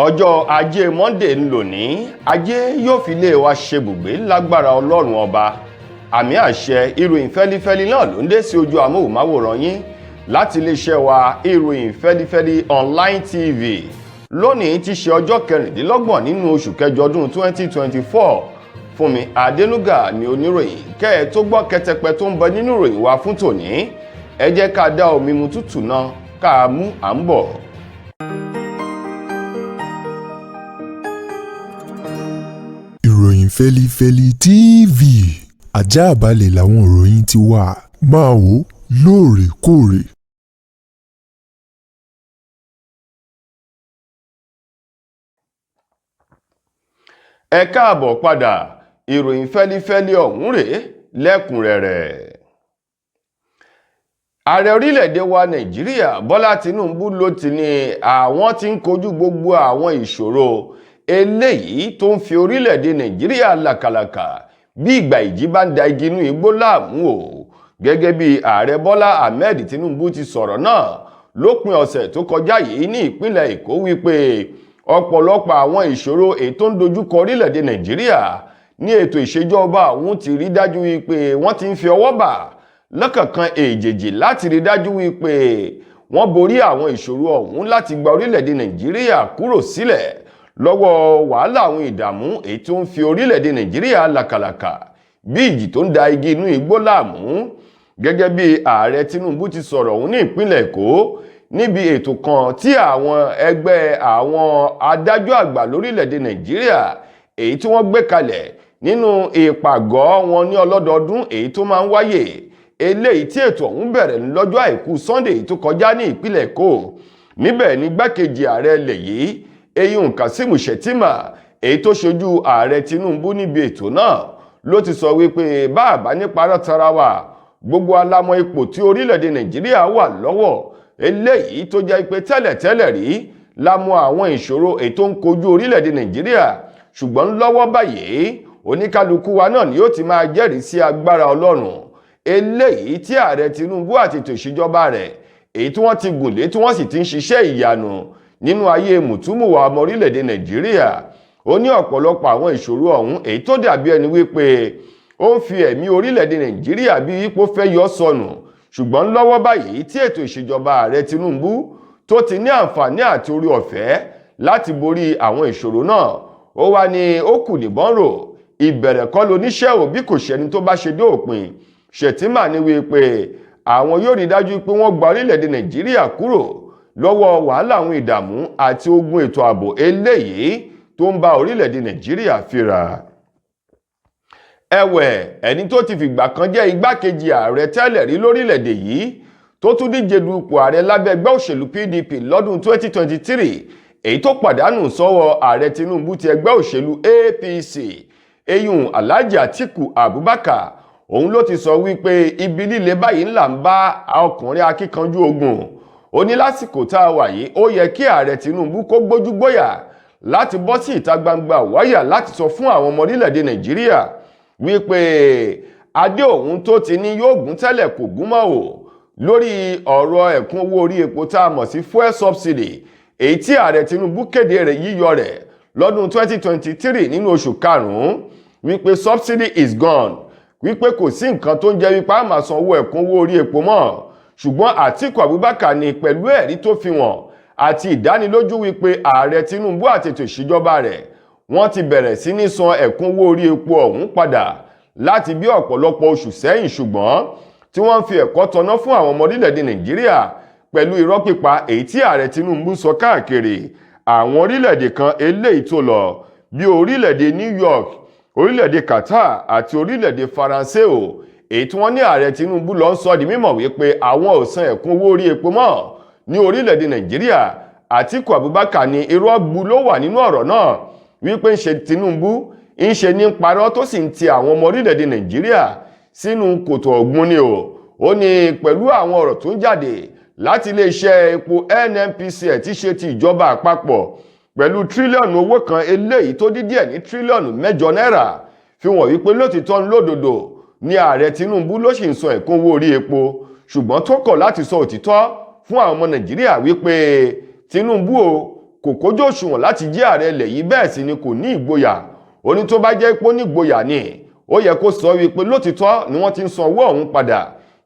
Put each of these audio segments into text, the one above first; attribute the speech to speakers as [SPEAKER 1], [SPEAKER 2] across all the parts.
[SPEAKER 1] ọjọ́ ajé Monday ń lò ní ajé yóò fi lé wa ṣe bùgbé lágbára Ọlọ́run ọba. Àmì àṣẹ ìròyìn fẹ́lifẹ́li náà ló ń dé sí ojú amóhùnmáwòrán yín láti iléeṣẹ́ wa ìròyìn fẹ́lifẹ́li online TV. Lónìí ti ṣe ọjọ́ 26 nínú oṣù kẹjọ ọdún 2024. Fúnmi Adénúgà ni oníròyìn. Kẹ́ ẹ tó gbọ́ kẹtẹpẹ tó ń bẹ nínú ìròyìn wa fún tòní, ẹ jẹ́ ká dá omi mu tútù náà ká mú à ń bọ̀.
[SPEAKER 2] Ìròyìn Feli-feli TV, àjààbálẹ̀ làwọn ìròyìn ti wà, máa wò lóòrèkóòrè.
[SPEAKER 1] Ẹ káàbọ̀ padà, ìròyìn fẹ́lifẹ́li ọ̀hún rèé lẹ́kùnrẹ́rẹ́. Ààrẹ orílẹ̀-èdè wa Nàìjíríà Bọ́lá Tinubu ló ti ní àwọn tí ń kojú gbogbo àwọn ìṣòro eléyìí tó ń fi orílẹ̀-èdè Nàìjíríà làkàlàkà bí ìgbà ìjì bá ń da igi inú igbó láàmú o. Gẹ́gẹ́ bí ààrẹ Bọ́lá Ahmed Tinubu ti sọ̀rọ̀ náà lópin ọ̀sẹ̀ tó kọjá yìí ní ìpínlẹ̀ Èkó wípé ọ̀pọ̀lọpọ̀ àwọn ìṣòro ètò ń dojúkọ orílẹ̀-èdè Nàìjíríà ní ètò ìṣèjọba òun ti rí dájú wípé wọ́n ti ń fi ọwọ́ bà lọ́kọ̀ọ̀kan èjèèjì láti rí dájú wípé wọ́n borí àwọn ìṣòro ọ̀hún láti gba orílẹ̀-èdè Nàìjíríà kúrò sílẹ̀ lọ́wọ́ wàhálà àwọn ìdààmú èyí tó ń fi orílẹ̀-èdè Nàìjíríà làkàlàkà bí ìjì tó ń da igi inú igbó láàmú. Gẹ́gẹ́ bí ààrẹ Tinubu ti sọ̀rọ̀ òun ní ìpínlẹ̀ Èkó níbi ètò kan tí àwọn ẹgbẹ́ àwọn adájọ́ àgbà lórílẹ̀-èdè Nàìjíríà èyí tí wọ́n gbé kalẹ̀ nínú ìpàgọ́ wọn ní ọlọ́dọọdún èyí tó máa ń wáyé eléyìí tí ètò ọ̀hún bẹ̀rẹ̀ lọ́jọ́ àìkú Sunday tó kọjá ní ìpínlẹ̀ Èkó. Níbẹ̀ ni gbákejì ààrẹ ilẹ̀ yìí Eyín Kasimu Shettima èyí tó ṣojú ààrẹ Tinubu níbi ètò náà ló ti sọ wípé báàbá ní parọ́ tara wa gbogbo alámọ̀ ipò tí orílẹ̀-èdè Nàìjíríà wà lọ́wọ́ eléyìí tó jẹ́ pé tẹ́lẹ̀tẹ́lẹ̀ rí la mọ̀ àwọn ìṣòro èyí tó ń kojú orílẹ̀-èdè Nàìjíríà, ṣùgbọ́n lọ́wọ́ báyìí oníkálukú wa náà ni yóò ti máa jẹ́rìí sí agbára Ọlọ́run eléyìí tí ààrẹ Tinubu àti ètò ìṣèjọba rẹ̀ èyí tí wọ́n ti gùn lé tí wọ́n sì ti ń ṣiṣẹ́ ìyanu nínú ayé mùtúmùwà ọmọ orílẹ̀-èdè Nàìjíríà. Ó ní ọ̀pọ̀lọpọ̀ àwọn ìṣòro ọ̀hún èyí tó dàbí ẹni wípé ó ń fi ẹ̀mí orílẹ̀-èdè Nàìjíríà bí ipò fẹ́ yọ sọnù, ṣùgbọ́n lọ́wọ́ báyìí tí ètò ìṣèjọba ààrẹ Tinubu tó ti ní àǹfààní àti orí ọ̀fẹ́ láti borí àwọn ìṣòro náà, ó wá ní ó kù níbọn rò ìbẹ̀rẹ̀ kọ́ lóníṣẹ́ ò bí kò ṣẹni tó bá ṣe dé òpin. Shettima ní wípé àwọn yóò rí dájú pé wọ́n gba orílẹ̀-èdè Nàìjíríà kúrò lọ́wọ́ wàhálà àwọn ìdààmú àti ogun ètò ààbò eléyìí tó ń bá orílẹ̀-èdè Nàìjíríà fínra. Ẹ̀wẹ̀, ẹni tó ti fìgbà kan jẹ́ igbákejì ààrẹ tẹ́lẹ̀ rí lórílẹ̀-èdè yìí tó tún díje du ipò ààrẹ lábẹ́ ẹgbẹ́ òṣèlú PDP lọ́dún 2023 èyí tó pàdánù sọ́wọ́ ààrẹ Tinubu ti ẹgbẹ́ òṣèlú APC eyín Alhaji Atiku Abubakar, òun ló ti sọ wípé ibi líle báyìí ńlá ń bá ọkùnrin akíkanjú ogun. Ó ní lásìkò tá a wà yìí ó yẹ kí ààrẹ Tinubu kó gbójú gbóyà láti bọ́ sí ìta gbangba wáyà láti sọ fún àwọn ọmọ orílẹ̀-èdè Nàìjíríà wípé adé òun tó ti ní yóò gún tẹ́lẹ̀ kò gún mọ́ o lórí ọ̀rọ̀ ẹ̀kún owó orí epo tá a mọ̀ sí fuel subsidy èyí tí ààrẹ Tinubu kéde rẹ̀ yíyọ rẹ̀ lọ́dún 2023 nínú oṣù karùn-ún wípé subsidy is gone, wípé kò sí nǹkan tó ń jẹ́ wípé a máa san owó ẹ̀kún owó orí epo mọ́. Ṣùgbọ́n Atiku Abubakar ní pẹ̀lú ẹ̀rí tó fi wọ́n àti ìdánilójú wípé ààrẹ Tinubu àti ètò ìṣèjọba rẹ̀ wọ́n ti bẹ̀rẹ̀ sí ní san ẹ̀kún owó orí epo ọ̀hún padà láti bí ọ̀pọ̀lọpọ̀ oṣù sẹ́yìn, ṣùgbọ́n tí wọ́n ń fi ẹ̀kọ́ tọná fún àwọn ọmọ orílẹ̀-èdè Nàìjíríà pẹ̀lú irọ́ pípa èyí tí ààrẹ Tinubu sọ káàkiri àwọn orílẹ̀-èdè kan eléyìí tó lọ bí orílẹ̀-èdè New York, orílẹ̀-èdè Qatar àti orílẹ̀-èdè Faransé o èyí tí wọ́n ní ààrẹ Tinubu lọ ń sọ di mímọ̀ wípé àwọn ò san ẹ̀kún owó orí epo mọ́ ní orílẹ̀-èdè Nàìjíríà. Atiku Abubakar ní irọ́ gbu ló wà nínú ọ̀rọ̀ náà wípé ń ṣe Tinubu ń ṣe ní parọ́ tó sì ń ti àwọn ọmọ orílẹ̀-èdè Nàìjíríà sínú kòtò ọ̀gbun ni o. Ó ní pẹ̀lú àwọn ọ̀rọ̀ tó ń jáde láti iléeṣẹ́ epo NNPCL tí ṣe ti ìjọba àpapọ̀ pẹ̀lú tírílíọ̀nù owó kan eléyìí tó dín díẹ̀ ní tírílíọ̀nù 8 náírà fi wọ́n wípé lótìtọ́ lódodo ní ààrẹ Tinubu ló sì ń san ẹ̀kún owó orí epo, ṣùgbọ́n tó kọ̀ láti sọ òtítọ́ fún àwọn ọmọ Nàìjíríà wípé Tinubu o kò kójú òṣùwọ̀n láti jẹ́ ààrẹ ilẹ̀ yìí, bẹ́ẹ̀ sì ni kò ní ìgboyà. Ó ní tó bá jẹ́ pé ó ní ìgboyà ni ó yẹ kó sọ wípé lótìtọ́ ni wọ́n ti ń san owó ọ̀hún padà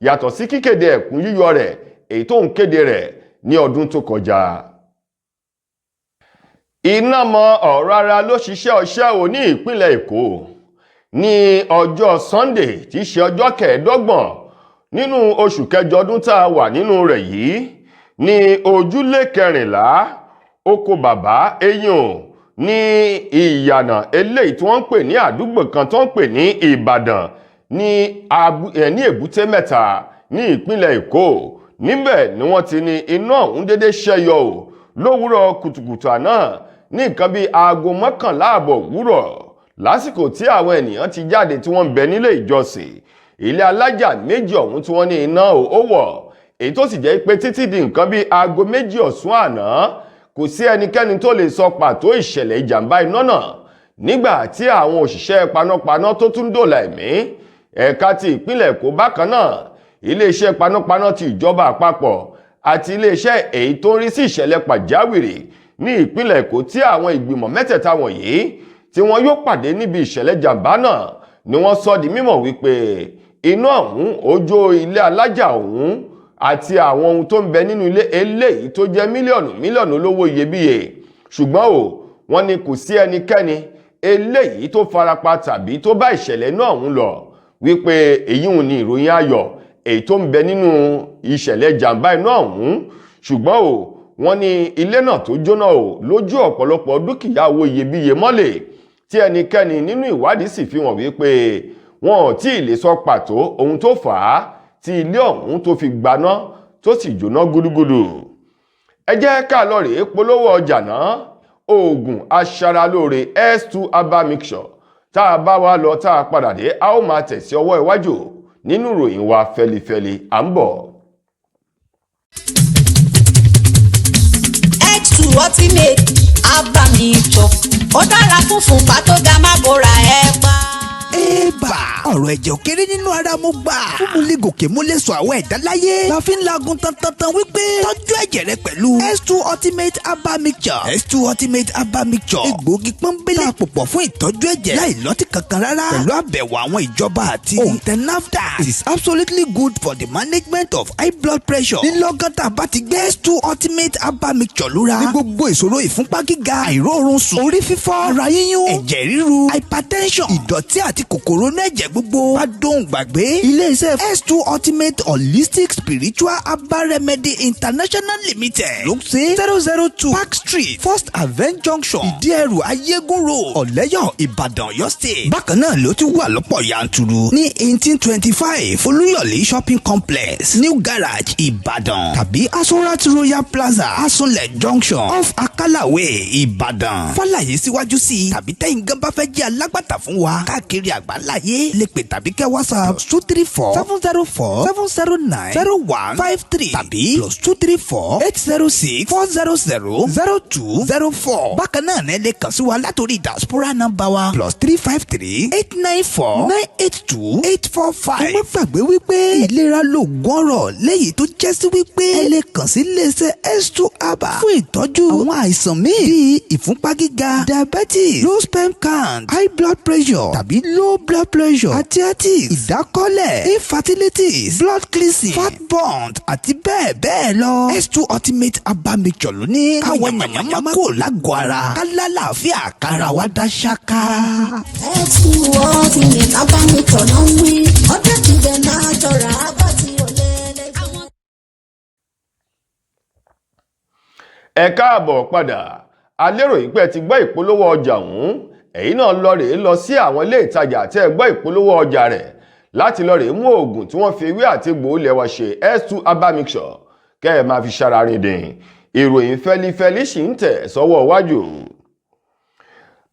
[SPEAKER 1] yàtọ̀ sí kíkéde ẹ̀kún yíyọ rẹ̀ èyí tó ń kéde rẹ̀ ní ọdún tó kọjá. Iná mọ ọ̀rọ̀ ara ló ṣiṣẹ́ ọṣẹ́ ò ní ìpínlẹ̀ Èkó ní ọjọ́ Sunday tí í ṣe ọjọ́ 25 nínú oṣù kẹjọ ọdún tá a wà nínú rẹ̀ yìí ní ojúlé 14 oko bàbá eyín ní ìyànà eléyìí tí wọ́n ń pè ní àdúgbò kan tó ń pè ní Ìbàdàn ní Èbúté Mẹ́ta ní ìpínlẹ̀ Èkó. Níbẹ̀ ni wọ́n ti ní iná ọ̀hún dédé ṣẹ́yọ lówùúrọ̀ kùtùkùtù àná ní nǹkan bíi aago 11 ààbọ̀ òwúrọ̀ lásìkò tí àwọn ènìyàn ti jáde tí wọ́n ń bẹ nílé ìjọsìn. Ilé alájà méjì ọ̀hún tí wọ́n ní iná ó wọ̀ èyí tó sì jẹ́ pé títí di nǹkan bíi aago 2 ọ̀sán àná kò sí ẹnikẹ́ni tó lè sọ pàtó ìṣẹ̀lẹ̀ ìjàmbá iná náà. Nígbà tí àwọn òṣìṣẹ́ panápaná tó tún dòòlà ẹ̀mí ẹ̀ka ti ìpínlẹ̀ Èkó bákan náà, iléeṣẹ́ panápaná ti ìjọba àpapọ̀ àti iléeṣẹ́ èyí tó ń rí sí ìṣẹ̀lẹ̀ pàjáwìrì ní ìpínlẹ̀ Èkó tí àwọn ìgbìmọ̀ mẹ́tẹ̀ẹ̀ta wọ̀nyí tí wọ́n yóò pàdé níbi ìṣẹ̀lẹ̀ jàmbá náà ni wọ́n sọ di mímọ̀ wípé iná ọ̀hún ó jó ilé alájà ọ̀hún àti àwọn ohun tó ń bẹ nínú ilé eléyìí tó jẹ́ mílíọ̀nù olówó iyebíye. Ṣùgbọ́n wọ́n ní kò sí ẹnikẹ́ni eléyìí tó farapa tàbí tó bá ìṣẹ̀lẹ̀ náà ọ̀hún lọ, wípé èyí ń ní ìròyìn ayọ̀ èyí tó ń bẹ nínú ìṣẹ̀lẹ̀ jàmbá iná ọ̀hún. Ṣùgbọ́n wọ́n ní ilé náà tó jóná lójú ọ̀pọ̀lọpọ̀ dúkìá owó iyebíye mọ́lẹ̀ tí ẹnikẹ́ni nínú ìwádìí sì fi hàn wípé wọn ò tí ì lè sọ pàtó ohun tó fà á tí ilé ọ̀hún tó fi gbaná tó sì jóná gúdúgúdú. Ẹ jẹ́ ká lọ rèé polówó ọjà náà. Oògùn aṣaralóore S2 herbal mixture tá a bá wá lọ tá a padà dé a ó máa tẹ̀sí ọwọ́ iwájú nínú ìròyìn wa Feli-feli à ń bọ̀.
[SPEAKER 3] X2 ultimate herbal mixture ó dára fún fúnpá tó ga má bóra ẹ̀ pa.
[SPEAKER 4] Ébà ọ̀rọ̀ ẹ̀jẹ̀ òkèrè nínú ara mo gbà. Fún mo lè gòkè mo lè sọ àwọn ẹ̀dá láyé. La fi ń lagun tantan wípé tọ́jú ẹ̀jẹ̀ rẹ pẹ̀lú S2 ultimate herbal mixture. S2 ultimate herbal mixture. Egbòogi pọ́nbélé àpòpọ̀ fún ìtọ́jú ẹ̀jẹ̀ láì lọ́tí kankan rárá. Pẹ̀lú àbẹ̀wò àwọn ìjọba àti òǹtẹ̀ NAFDAC. It is absolutely good for the management of high blood pressure. Nílọ́gán tá a bá ti gbé S2 ultimate herbal mixture lura. Ní gbogbo ìṣòro ìfúnpá gíga, àìróorun sùn, orí fífọ́, ara yíyún, ẹ̀jẹ̀ ríru, hypertension, ìdọ̀tí àti kòkòrò ní ẹ̀jẹ̀ gbogbo wá dóhùn gbàgbé. Ilé-iṣẹ́ S2 Ultimate Holistic Spiritual Herbal Remedy International Limited ló ń ṣe 002 Park Street First Avenue Junction Ìdí-ẹrù Ayégún Road Ọ̀lẹ́yọ̀ Ìbàdàn Ọ̀yọ́ State. Bákan náà ló ti wà lọ́pọ̀ yanturu ní 1825 Olúyọ̀lé Shopping Complex New Garage Ìbàdàn tàbí Asorat Royal Plaza Asunlẹ̀ Junction off Akalawe Ìbàdàn. Fálàyé síwájú sí i tàbí tẹ́yìn gan bá fẹ́ jẹ́ alágbàtà fún wa káàkiri àgbáláyé lè pè tàbí kẹ́ WhatsApp +234 704 709 0153 tàbí +234 806 400 0204. Bákan náà ní ẹ lè kàn sí wa látòrí diaspora nọ́mbà wa +353 894 982 845. ẹ má gbàgbé wípé ìlera lóògùn ọrọ̀ léyìí tó jẹ́ sí wípé ẹ lè kàn sí iléeṣẹ́ S2 herbal fún ìtọ́jú àwọn àìsàn míì bíi ìfúnpá gíga, diabetes, low sperm count, high blood pressure tàbí low blood pressure, arthritis, ìdákọ́lẹ̀, infertility, blood cleansing, fat burn àti bẹ́ẹ̀ bẹ́ẹ̀ lọ. S2 ultimate herbal mixture ló ní káwọn yàmàyàmà kò lágọ̀ọ́ ara kálá làáfíà kára wa dá ṣáká.
[SPEAKER 3] X2 ultimate herbal mixture ló ń wí ọjọ́ tí dẹ̀ náà jọra bá ti ọ̀lẹ́lẹ̀.
[SPEAKER 1] Ẹ káàbọ̀ padà. A lérò yìí pé ẹ ti gbọ́ ìpolówó ọjà ọ̀hún. Ẹ̀yin náà lọ rèé lọ sí àwọn ilé ìtajà tẹ́ ẹ gbọ́ ìpolówó ọjà rẹ̀ láti lọ rèé mú oògùn tí wọ́n fi ewé àti egbò ilẹ̀ wa ṣe S2 herbal mixture kẹ́ ẹ máa fi ṣara rìn dín. Ìròyìn Feli-feli sì ń tẹ̀ sọ́wọ́ iwájú.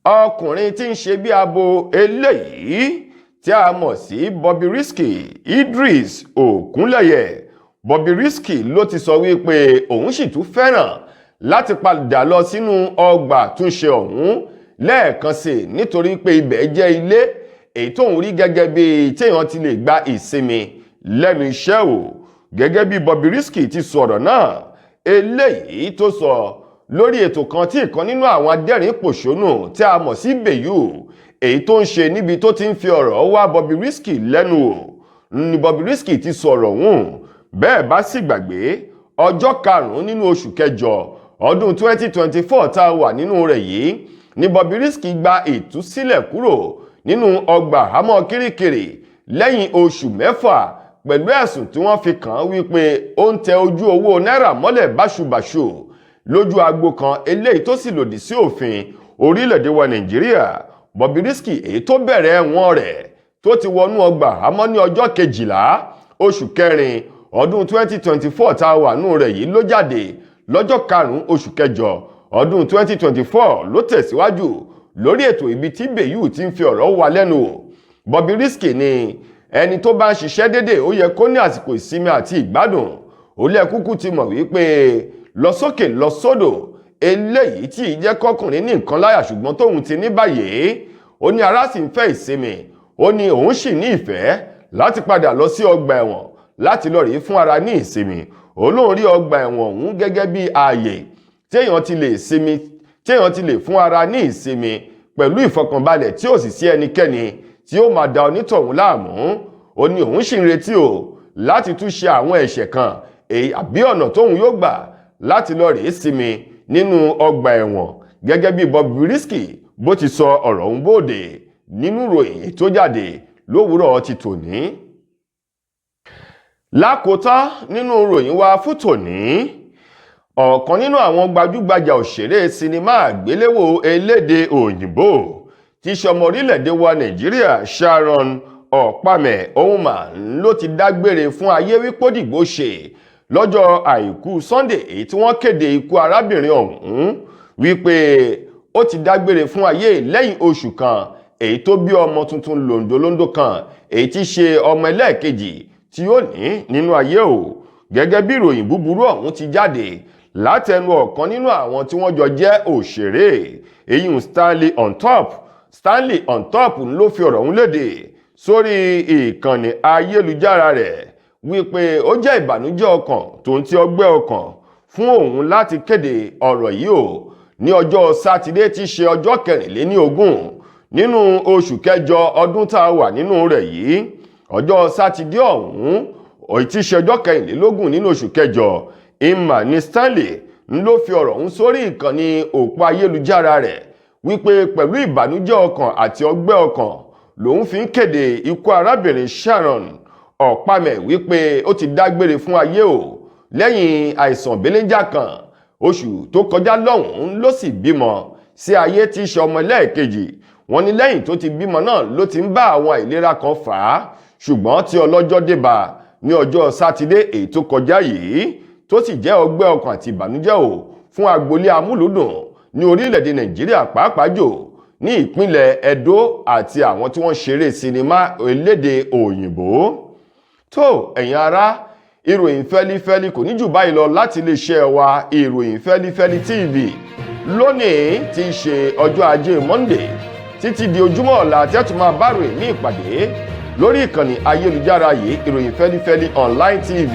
[SPEAKER 1] Ọkùnrin tí ń ṣe bí abo eléyìí tí a mọ̀ sí Bobrisky Idris Okunleye. Bobrisky ló ti sọ wípé òun sì tún fẹ́ràn láti padà lọ sínú ọgbà túnṣe ọ̀hún lẹ́ẹ̀kan sí nítorí pé ibẹ̀ jẹ́ ilé èyí tóun rí gẹ́gẹ́ bí téèyàn ti lè gba ìsinmi lẹ́nu iṣẹ́ o. Gẹ́gẹ́ bí Bobrisky ti sọ̀rọ̀ náà eléyìí tó sọ lórí ètò kan tí ìkan nínú àwọn adẹ́rìn-pòṣónù tí a mọ̀ sí Bèyù èyí tó ń ṣe níbi tó ti ń fi ọ̀rọ̀ wá Bobrisky lẹ́nu wò ní Bobrisky ti sọ̀rọ̀ hùn. Bẹ́ẹ̀ bá sì gbàgbé ọjọ́ 5 nínú oṣù kẹjọ ọdún 2024 tá a wà nínú rẹ̀ yìí ní Bobrisky gba ìtúsílẹ̀ kúrò nínú ọgbà àhámọ́ Kirikiri lẹ́yìn oṣù 6 pẹ̀lú ẹ̀sùn tí wọ́n fi kàn án wípé ó ń tẹ ojú owó náírà mọ́lẹ̀ báṣubàṣu lójú agbo kan eléyìí tó sì lòdì sí òfin orílẹ̀-èdè wa Nàìjíríà. Bobrisky èyí tó bẹ̀rẹ̀ ẹ̀wọ̀n rẹ̀ tó ti wọnú ọgbà àhámọ́ ní ọjọ́ 12 oṣù kẹrin ọdún 2024 tá a wà nínú rẹ̀ yìí ló jáde lọ́jọ́ 5 oṣù kẹjọ ọdún 2024 ló tẹ̀síwájú lórí ètò ibi tí Bèyù ti ń fi ọ̀rọ̀ wá lẹ́nu wò. Bobrisky ni ẹni tó bá ń ṣiṣẹ́ dédé ó yẹ kó ní àsìkò ìsinmi àti ìgbádùn. ó lẹ́ kúkú ti mọ̀ wípé lọ sókè lọ sódò eléyìí tí ìjẹ́ kọkùnrin ní nǹkan láyà ṣùgbọ́n tóun ti ní báyìí ó ní ara sì ń fẹ́ ìsinmi. ó ní òun sì ní ìfẹ́ láti padà lọ sí ọgbà ẹ̀wọ̀n láti lọ rí fún ara ní ìsinmi. ó lóun rí ọgbà ẹ̀wọ̀n ọ̀hún gẹ́gẹ́ bí ààyè téèyàn ti lè sinmi, téèyàn ti lè fún ara ní ìsinmi pẹ̀lú ìfọkànbalẹ̀ tí ò sì sí ẹnikẹ́ni tí ó máa da onítọ̀hún láàmú. ó ní òun sì ń retí láti tún ṣe àwọn ẹ̀ṣẹ̀ kan èyí àbí ọ̀nà tóun yóò gbà láti lọ rèé sinmi nínú ọgbà ẹ̀wọ̀n gẹ́gẹ́ bí Bobrisky bó ti sọ ọ̀rọ̀ ọ̀hún bóde nínú ìròyìn tó jáde lówùúrọ̀ ti tòní. Lákòótán nínú ìròyìn wa fún tòní, ọ̀kan nínú àwọn gbajúgbajà òṣèré sinimá àgbéléwò elédè òyìnbó tí ṣọmọ orílẹ̀-èdè wa Nàìjíríà Sharon Ọ̀pamẹ̀ Ohunma ló ti dágbére fún ayé wípódìgbò ṣe lọ́jọ́ àìkú Sunday èyí tí wọ́n kéde ikú arábìnrin ọ̀hún wípé ó ti dágbére fún ayé lẹ́yìn oṣù kan èyí tó bí ọmọ tuntun lòndòlóndó kan èyí tí ṣe ọmọ ẹlẹ́ẹ̀kejì tí ó ní nínú ayé gẹ́gẹ́ bí ìròyìn búburú ọ̀hún ti jáde látẹnu ọ̀kan nínú àwọn tí wọ́n jọ jẹ́ òṣèré èyí Stanley on top ló fi ọ̀rọ̀ ọ̀hún léde sórí ìkànnì ayélujára rẹ̀ wípé ó jẹ́ ìbànújẹ́ ọkàn tó ń ti ọgbẹ́ ọkàn fún òun láti kéde ọ̀rọ̀ yìí ní ọjọ́ sátidé tí ṣe ọjọ́ 24 nínú oṣù kẹjọ ọdún tá a wà nínú rẹ̀ yìí. ọjọ́ sátidé ọ̀hún tí ṣe ọjọ́ 24 nínú oṣù kẹjọ ìmà ní Stanley ló fi ọ̀rọ̀ ọ̀hún sórí ìkànnì òpó ayélujára rẹ̀ wípé pẹ̀lú ìbànújẹ́ ọkàn àti ọgbẹ́ ọkàn lòun fi ń kéde ikú arábìnrin Sharon Ọ̀pamẹ̀ wípé ó ti dágbére fún ayé lẹ́yìn àìsàn belenja kan. oṣù tó kọjá lọ́hùn-ún ló sì bímọ sí ayé tí í ṣe ọmọ ẹlẹ́ẹ̀kejì. wọ́n ní lẹ́yìn tó ti bímọ náà ló ti ń bá àwọn àìlera kan fà á ṣùgbọ́n tí ọlọ́jọ́ dé bá ní ọjọ́ sátidé èyí tó kọjá yìí tó sì jẹ́ ọgbẹ́ ọkàn àti ìbànújẹ́ fún agboolé amúlùúdùn ní orílẹ̀-èdè Nàìjíríà pàápàá jù ní ìpínlẹ̀ Ẹdó àti àwọn tí wọ́n ṣeré sinimá elédè òyìnbó. tó ẹ̀yin ará, ìròyìn Feli-feli kò ní jù báyìí lọ láti iléeṣẹ́ wa ìròyìn Feli-feli TV lónìí tí í ṣe ọjọ́ ajé Monday títí di ojúmọ́ ọ̀la tí a tún máa bá ròyìn ní ìpàdé lórí ìkànnì ayélujára yìí ìròyìn Feli-feli online TV.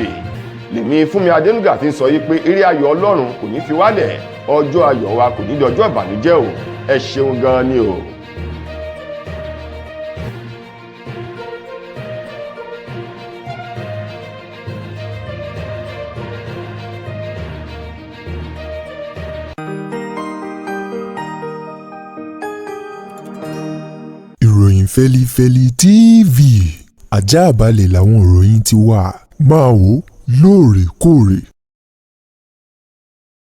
[SPEAKER 1] lèmi Fúnmi Adénúgà fi ń sọ yìí pé eré ayọ̀ Ọlọ́run kò ní fi wálẹ̀, ọjọ́ ayọ̀ wa kò ní di ọjọ́ ìbànújẹ́ ẹ ṣeun gan ni
[SPEAKER 2] Ìròyìn Feli-feli TV àjààbálẹ̀ làwọn ìròyìn ti wà máa wò lóòrèkóòrè.